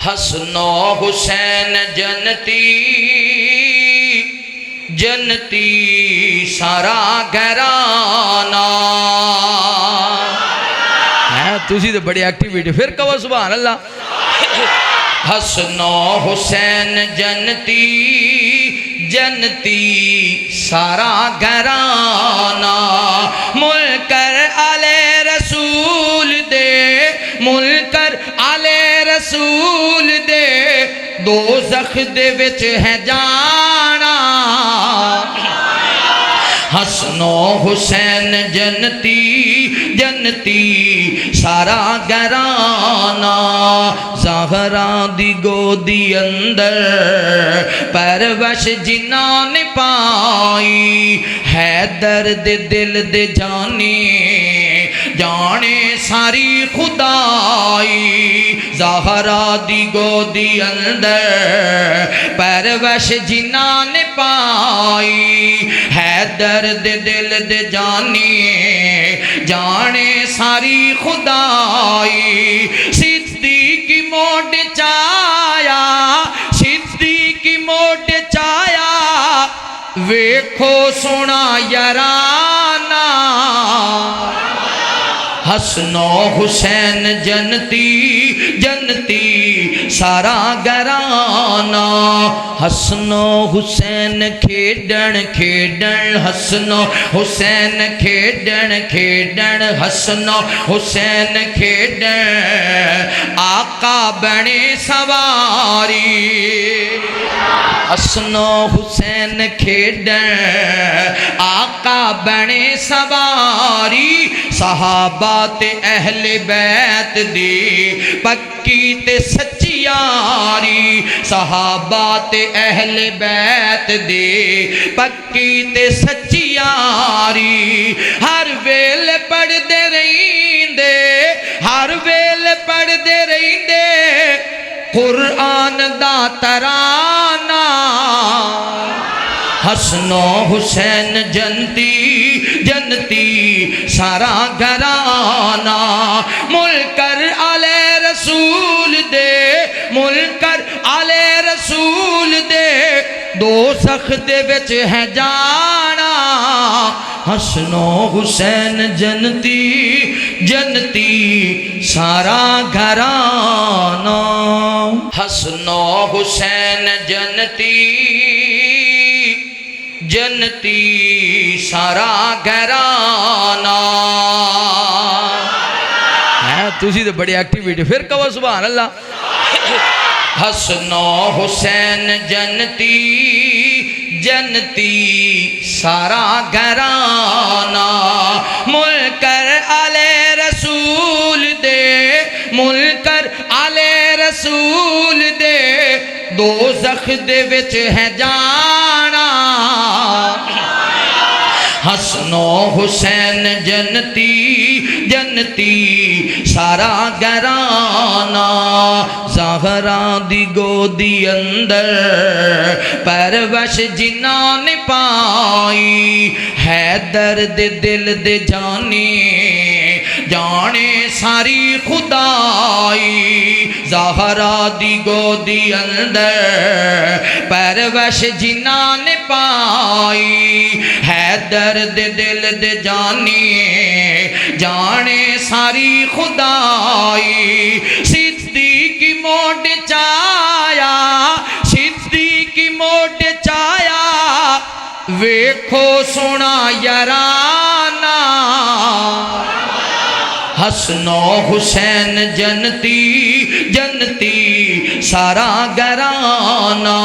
حسن و حسین جنتی جنتی سارا گھرانہ ہے تسی تو بڑی ایکٹیویٹی پھر کہو سبحان اللہ حسن و حسین جنتی جنتی سارا گھرانہ ملکر آلِ رسول دے ملکر آلِ رسول دے دوزخ دے وچ ہے جانا حسن و حسین جنتی جنتی سارا گھرانہ زہرا دی گودی اندر پرورش جنہاں نے پائی حیدر دے دل دے جانے ساری خدائی زہرا دی گودی اندر پرورش جنہاں نے پائی حیدر دے دل دے جانے ساری خدائی صدیقی موڈ چایا صدیقی موڈ چایا ویکھو سونا یارانہ حسن و حسین جنتی جنتی سارا گھرانہ حسن و حسین کھیڈن کھیڈن حسن و حسین کھیڈن کھیڈن حسن و حسین کھیڈن آقا بنے سواری حسن و حسین کھیڈن آقا بنے سواری صحابہ تے اہل بیت دی پکی تے سچی یاری صحابہ تے اہل بیت دی پکی تے سچی یاری ہر ویل پڑھ دے رہیندے ہر ویل پڑھ دے رہیندے قرآن دا ترانہ حسن و حسین جنتی جنتی سارا گھرانہ ملکر آلِ رسول دے ملکر آلِ رسول دے دوزخ دے وچ ہے جانا حسن و حسین جنتی جنتی سارا گھرانہ حسن و حسین جنتی جنتی سارا گھرانہ ہے تسی تو بڑی ایکٹیویٹی پھر کہو سبحان اللہ حسن و حسین جنتی جنتی سارا گھرانہ ملکر آلِ رسول دے ملکر آلِ رسول دے دوزخ دے وچ ہے جانا حسن و حسین جنتی جنتی سارا گھرانہ زہرا دی گودی اندر پرورش جنہاں نے پائی حیدر دے دل دے جانے ساری خدائی زہرا دی گودی اندر پرورش جنہاں نے پائی حیدر دے دل دے جانے ساری خدائی صدیقی موڈ چایا صدیقی موڈ چایا ویکھو سونا یارانہ حسن و حسین جنتی جنتی سارا گھرانہ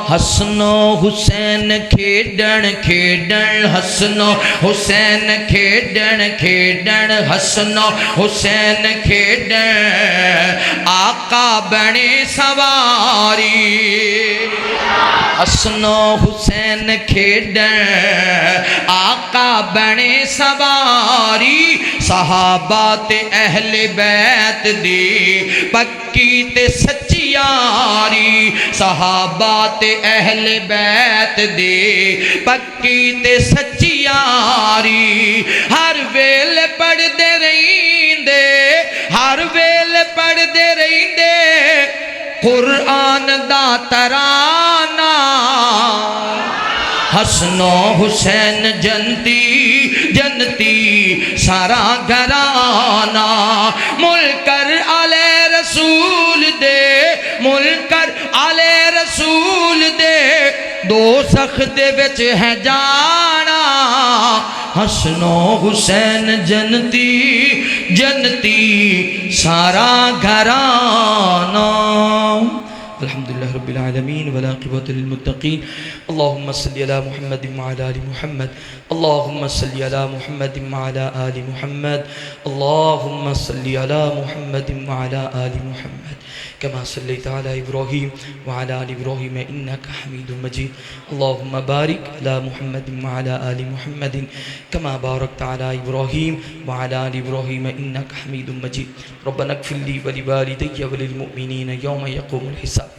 حسن و حسین کھیڈن کھیڈن حسن و حسین کھیڈن کھیڈن حسن و حسین کھیڈن آقا بنے سواری حسن و حسین کھیڈن آقا بنے سواری صحابہ تے اہل بیت دی پکی تے سچی یاری صحابہ تے اہل بیت دی پکی تے سچی یاری ہر ویل پڑھ دے رہیندے ہر ویل پڑھ دے رہیندے قرآن دا ترانہ حسن و حسین جنتی جنتی سارا گھرانہ ملکر آلِ رسول دے ملکر آلِ رسول دے دوزخ دے وچ ہے جانا حسن و حسین جنتی جنتی سارا گھرانہ الحمدللہ رب العالمین والعاقبۃ للمتقین اللہم صلی علی محمد وعلی آل محمد اللہم صلی علی محمد وعلی آل محمد اللہم صلی علی محمد وعلی آل محمد كما صليت على إبراهيم وعلى آل إبراهيم إنك حميد مجيد اللهم بارك على محمد وعلى آل محمد كما باركت على إبراهيم وعلى آل إبراهيم إنك حميد مجيد ربنا اغفر لي ولوالدي وللمؤمنين يوم يقوم الحساب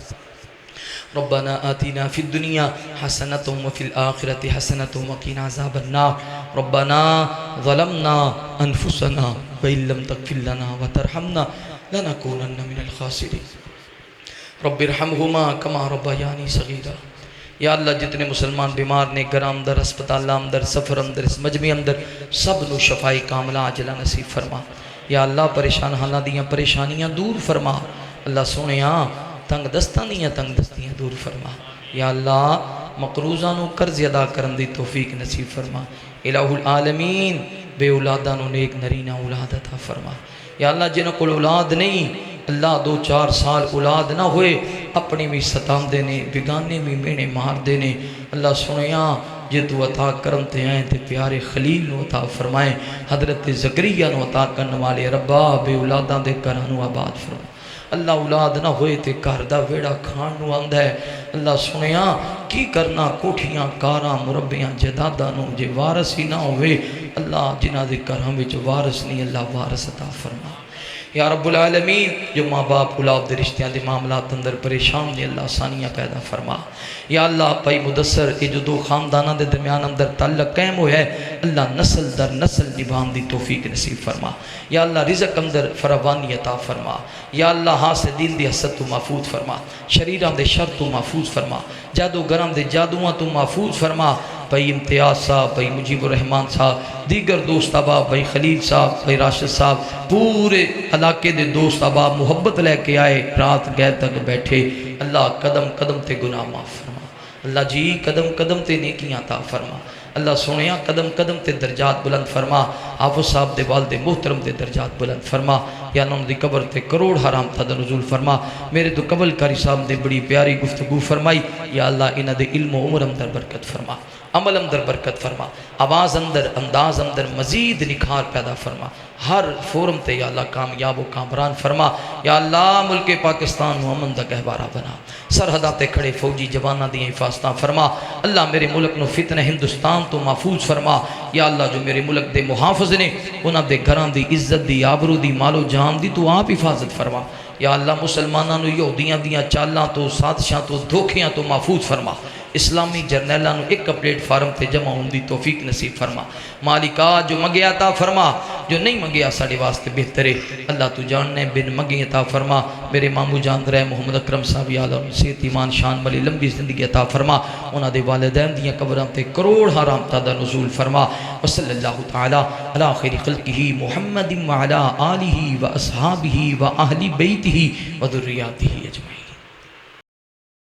ربنا آتنا في الدنيا حسنة وفي الآخرة حسنة وقنا عذاب النار ربنا ظلمنا أنفسنا وإن لم تغفر لنا وترحمنا لنکونن من الخاسرین رب ارحمہما کما ربیانی صغیرا یا اللہ جتنے مسلمان بیمار نے گھر اندر ہسپتال اندر سفر اندر اس مجمع اندر سب نو شفائی کاملہ عاجلہ نصیب فرما یا اللہ پریشان حالاں دیاں پریشانیاں دور فرما اللہ سونیاں تنگ دستاں دیاں تنگ دستیاں دور فرما یا اللہ مقروضاں نو قرض ادا کرن دی توفیق نصیب فرما الہ العالمین بے اولاداں نو نیک نرینہ اولاد عطا فرما یا اللہ جنہوں کو اولاد نہیں اللہ 2-4 سال اولاد نہ ہوئے اپنی بھی ستام دینے بگانے بھی مینے مار دینے اللہ سنیاں جے تو عطا کرم تے آئیں تے پیارے خلیل نو عطا فرمائیں حضرت زکریہ نو عطا کرنے والے ربا بے اولاداں دے کرانو آباد فرمائیں اللہ اولاد نہ ہوئے تے کاردہ ویڑا کھان نو آندہ ہے اللہ سنیاں کی کرنا کوٹھیاں کاراں مربیاں جدادہ نو جے وارث ہی نہ ہوئے اللہ جنہ دے کرام وچ وارث نہیں اللہ وارث عطا فرما یا رب العالمین جو ماں باپ اولاد دے رشتیاں دے معاملات اندر پریشان نے اللہ آسانیاں پیدا فرما یا اللہ پائی مدثر یہ جو 2 خاندانہ دے درمیان اندر تعلق قائم ہوئے ہے اللہ نسل در نسل نبھان دی توفیق نصیب فرما یا اللہ رزق اندر فراوانی عطا فرما یا اللہ ہاں سے دل دی حسد تو محفوظ فرما شریران دے شر تو محفوظ فرما جادو گرم دے جادوان تو محفوظ فرما بھائی امتیاز صاحب بھائی مجیب الرحمان صاحب دیگر دوست احباب بھائی خلیل صاحب بھائی راشد صاحب پورے علاقے دے دوست احباب محبت لے کے آئے رات گئے تک بیٹھے اللہ قدم قدم تے گناہ معاف فرما اللہ جی قدم قدم تے نیکیاں عطا فرما اللہ سونیاں قدم قدم تے درجات بلند فرما حافظ صاحب دے والد محترم دے درجات بلند فرما یا انہوں دی قبر تے کروڑ حرام تا نزول فرما میرے تو قبل کاری صاحب دے بڑی پیاری گفتگو فرمائی یا اللہ انہ دے علم و عمر اندر برکت فرما عمل اندر برکت فرما آواز اندر انداز اندر مزید نکھار پیدا فرما ہر فورم تے یا اللہ کامیاب و کامران فرما یا اللہ ملک پاکستان و امن دا گہوارہ بنا سرحدہ تے کھڑے فوجی جوانہ دی حفاظتاں فرما اللہ میرے ملک نو فتنہ ہندوستان تو محفوظ فرما یا اللہ جو میرے ملک دے محافظ نے انہاں دے گھران دی عزت دی آبرو دی مال و جان دی تو آپ حفاظت فرما یا اللہ مسلمانوں نو یہودیاں دیاں چالاں تو سازشاں تو دھوکیاں تو محفوظ فرما اسلامی جرنیلاں نو ایک پلیٹ فارم تے جمع ہوندی توفیق نصیب فرما مالکا جو منگے عطا فرما جو نہیں منگے ساڑے واسطے بہترے اللہ تو جاننے بن منگے عطا فرما میرے مامو جان رہے محمد اکرم صاحب یا اللہ صحت ایمان شان والی لمبی زندگی عطا فرما انہاں دے والدین دیاں قبراں تے کروڑ حرام تادا نزول فرما وصلی اللہ تعالی علی خیر خلقہ محمد وعلی آلہ و اصحابہ و اہل بیتہ و ذریاتہ اجمعین